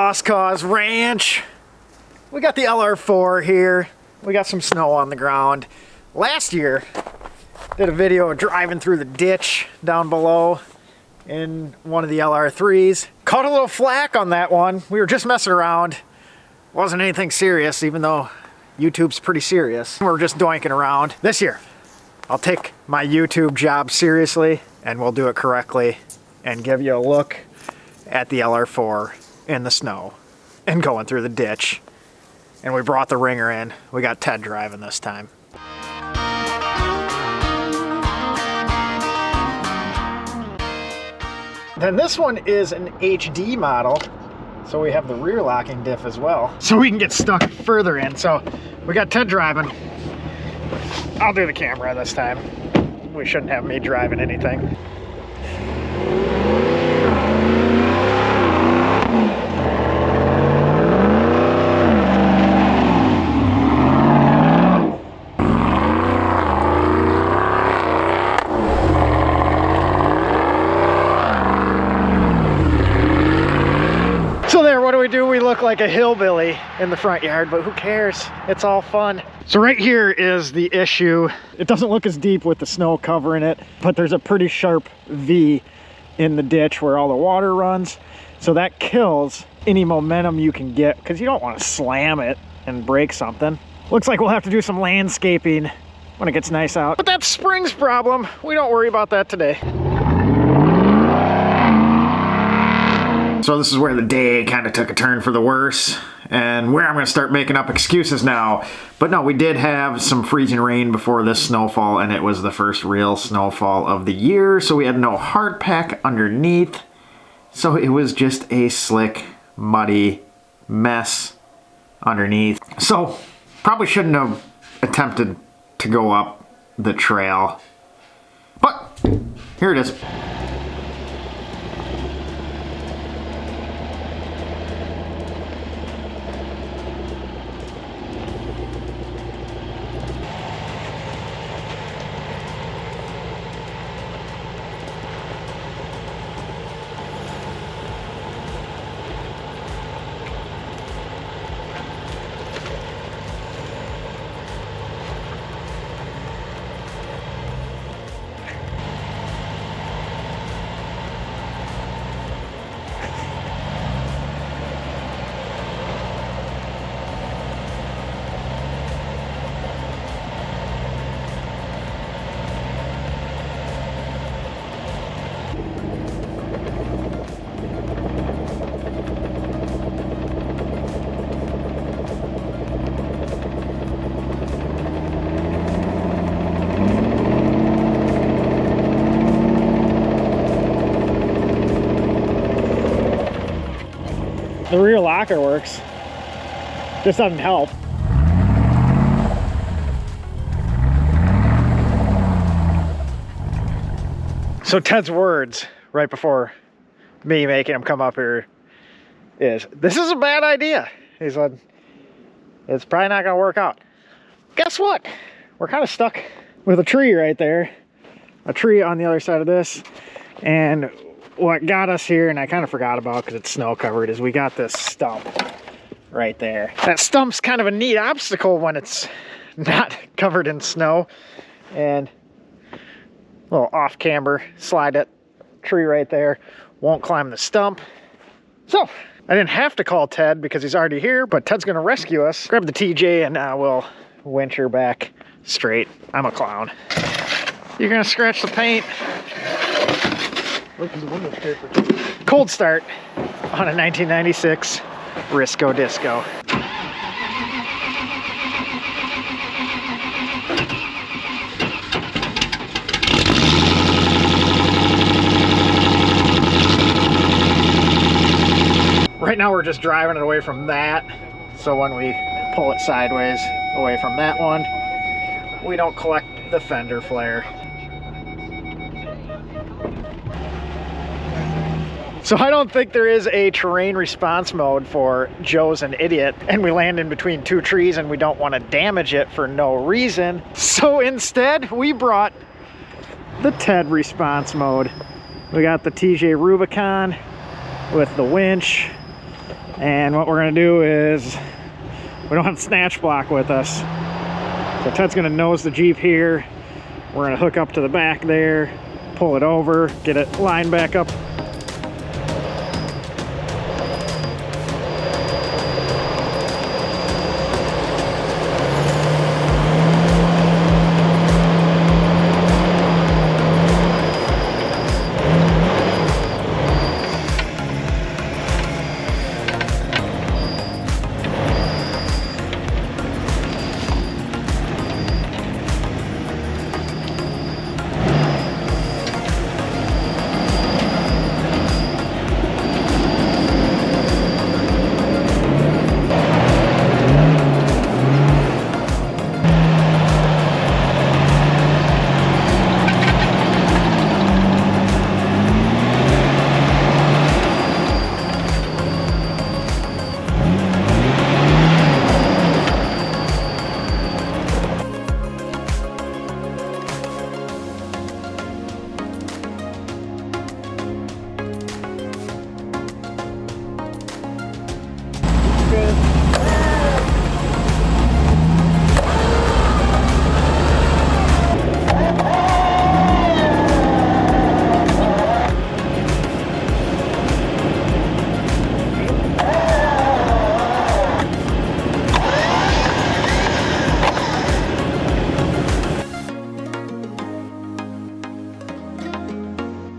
Lost Cause Ranch. We got the LR4 here. We got some snow on the ground. Last year, did a video of driving through the ditch down below in one of the LR3s. Caught a little flack on that one. We were just messing around. Wasn't anything serious, even though YouTube's pretty serious. We're just doinking around. This year, I'll take my YouTube job seriously and we'll do it correctly and give you a look at the LR4 in the snow and going through the ditch. And we brought the ringer in. We got Ted driving this time. Then this one is an HD model, so we have the rear locking diff as well, so we can get stuck further in. So we got Ted driving. I'll do the camera this time. We shouldn't have me driving anything. So there, what do? We look like a hillbilly in the front yard, but who cares? It's all fun. So right here is the issue. It doesn't look as deep with the snow covering it, but there's a pretty sharp V in the ditch where all the water runs. So that kills any momentum you can get because you don't want to slam it and break something. Looks like we'll have to do some landscaping when it gets nice out. But that's spring's problem. We don't worry about that today. So this is where the day kind of took a turn for the worse and where I'm going to start making up excuses now. But no, we did have some freezing rain before this snowfall, and it was the first real snowfall of the year, so we had no hard pack underneath. So it was just a slick, muddy mess underneath. So probably shouldn't have attempted to go up the trail. But here it is. The rear locker works, just doesn't help. So Ted's words right before me making him come up here is, "This is a bad idea." He said, "It's probably not gonna work out." Guess what? We're kind of stuck with a tree right there, a tree on the other side of this, and what got us here, and I kind of forgot about because it's snow covered, is we got this stump right there. That stump's kind of a neat obstacle when it's not covered in snow. And a little off camber, slide it, tree right there, won't climb the stump. So I didn't have to call Ted because he's already here, but Ted's gonna rescue us. Grab the TJ and we'll winch her back straight. I'm a clown. You're gonna scratch the paint. Cold start on a 1996 Risco Disco. Right now we're just driving it away from that, so when we pull it sideways away from that one, we don't collect the fender flare. So I don't think there is a terrain response mode for Joe's an idiot and we land in between two trees and we don't want to damage it for no reason. So instead we brought the Ted response mode. We got the TJ Rubicon with the winch And what we're gonna do is, we don't have the snatch block with us. So Ted's gonna nose the Jeep here. We're gonna hook up to the back there, pull it over, get it lined back up.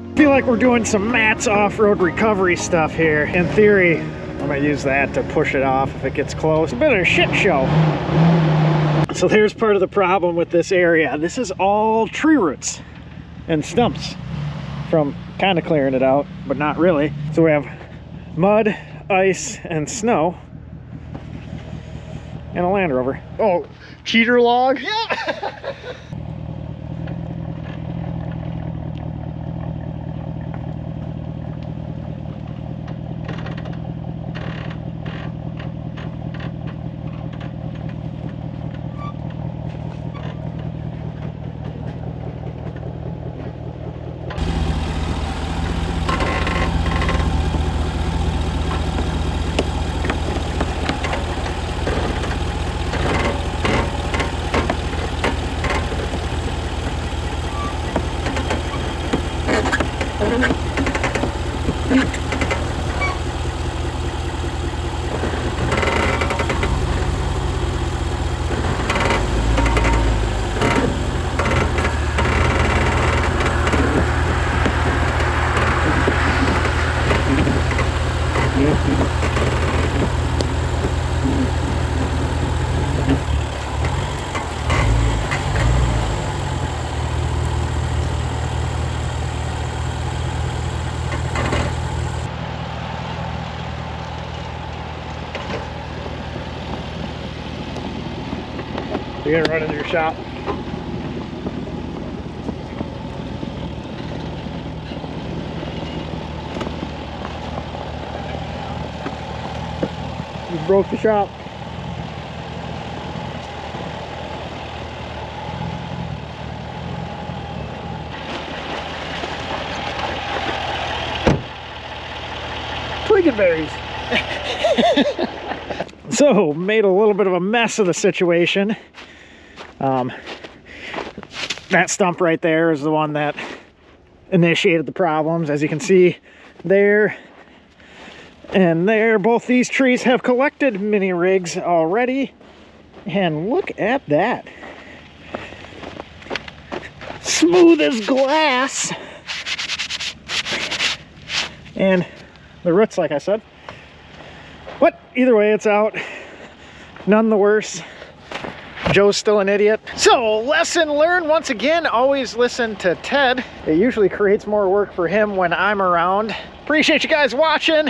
I feel like we're doing some Matt's off-road recovery stuff here. In theory, I'm gonna use that to push it off if it gets close. A bit of a shit show. So here's part of the problem with this area. This is all tree roots and stumps from kind of clearing it out, but not really. So we have mud, ice, and snow, and a Land Rover. Oh, cheater log? Yeah! You're gonna run into your shop. You broke the shop. Twigging berries. So, made a little bit of a mess of the situation. That stump right there is the one that initiated the problems. As you can see there and there, both these trees have collected mini rigs already. And look at that. Smooth as glass. And the roots, like I said. But either way, it's out. None the worse. Joe's still an idiot. So, lesson learned once again, always listen to Ted. It usually creates more work for him when I'm around. Appreciate you guys watching.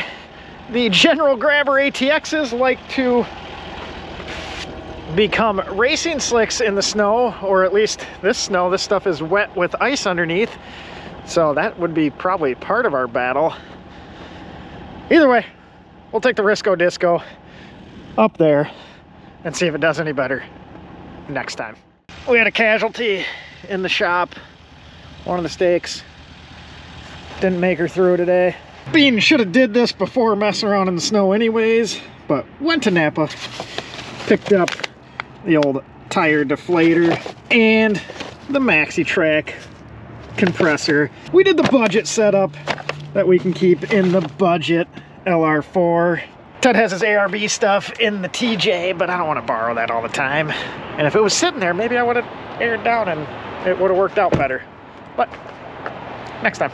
The General Grabber ATXs like to become racing slicks in the snow, or at least this snow. This stuff is wet with ice underneath. So that would be probably part of our battle. Either way, we'll take the Risco Disco up there and see if it does any better next time. We had a casualty in the shop. One of the stakes didn't make her through today. Bean should have did this before messing around in the snow anyways, but went to Napa, picked up the old tire deflator and the Maxi Track compressor. We did the budget setup that we can keep in the budget LR4. Ted has his ARB stuff in the TJ, but I don't want to borrow that all the time. And if it was sitting there, maybe I would have aired down and it would have worked out better. But next time.